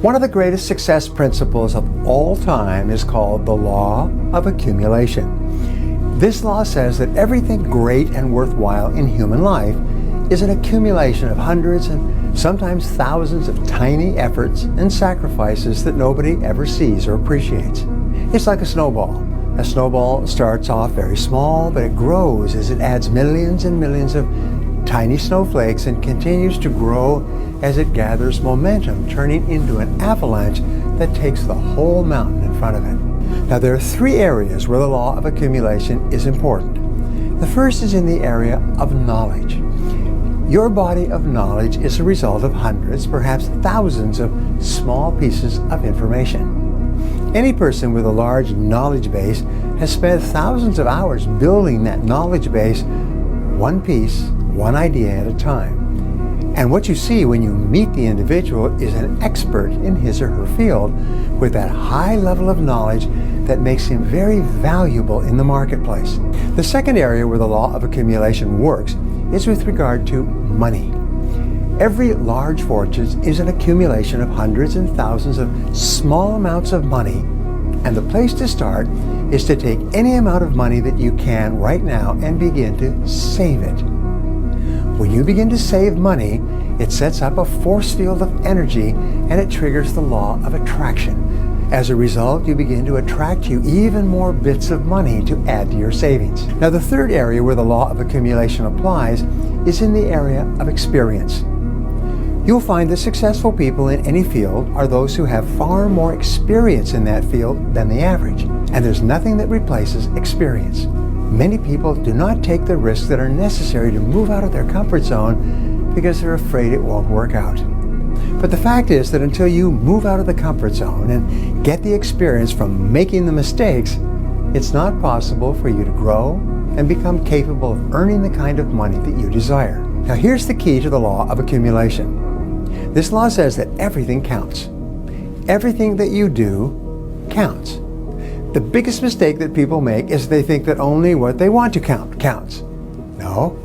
One of the greatest success principles of all time is called the Law of Accumulation. This law says that everything great and worthwhile in human life is an accumulation of hundreds and sometimes thousands of tiny efforts and sacrifices that nobody ever sees or appreciates. It's like a snowball. A snowball starts off very small, but it grows as it adds millions and millions of tiny snowflakes and continues to grow as it gathers momentum, turning into an avalanche that takes the whole mountain in front of it. Now, there are three areas where the law of accumulation is important. The first is in the area of knowledge. Your body of knowledge is a result of hundreds, perhaps thousands of small pieces of information. Any person with a large knowledge base has spent thousands of hours building that knowledge base, one piece, one idea at a time. And what you see when you meet the individual is an expert in his or her field with that high level of knowledge that makes him very valuable in the marketplace. The second area where the law of accumulation works is with regard to money. Every large fortune is an accumulation of hundreds and thousands of small amounts of money, and the place to start is to take any amount of money that you can right now and begin to save it. When you begin to save money, it sets up a force field of energy and it triggers the law of attraction. As a result, you begin to attract you even more bits of money to add to your savings. Now, the third area where the law of accumulation applies is in the area of experience. You'll find that successful people in any field are those who have far more experience in that field than the average. And there's nothing that replaces experience. Many people do not take the risks that are necessary to move out of their comfort zone because they're afraid it won't work out. But the fact is that until you move out of the comfort zone and get the experience from making the mistakes, it's not possible for you to grow and become capable of earning the kind of money that you desire. Now, here's the key to the law of accumulation. This law says that everything counts. Everything that you do counts. The biggest mistake that people make is they think that only what they want to count counts. No.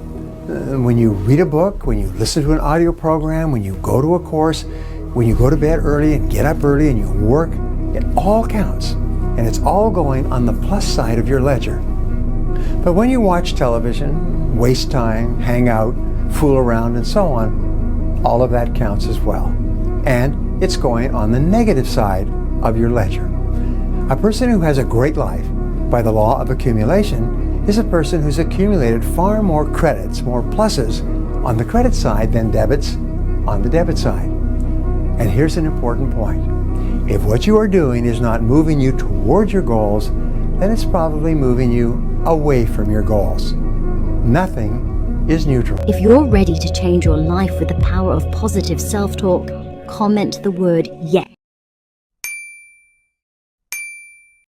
When you read a book, when you listen to an audio program, when you go to a course, when you go to bed early and get up early and you work, it all counts. And it's all going on the plus side of your ledger. But when you watch television, waste time, hang out, fool around, and so on, all of that counts as well. And it's going on the negative side of your ledger. A person who has a great life by the law of accumulation is a person who's accumulated far more credits, more pluses on the credit side than debits on the debit side. And here's an important point. If what you are doing is not moving you toward your goals, then it's probably moving you away from your goals. Nothing is neutral. If you're ready to change your life with the power of positive self-talk, comment the word yes.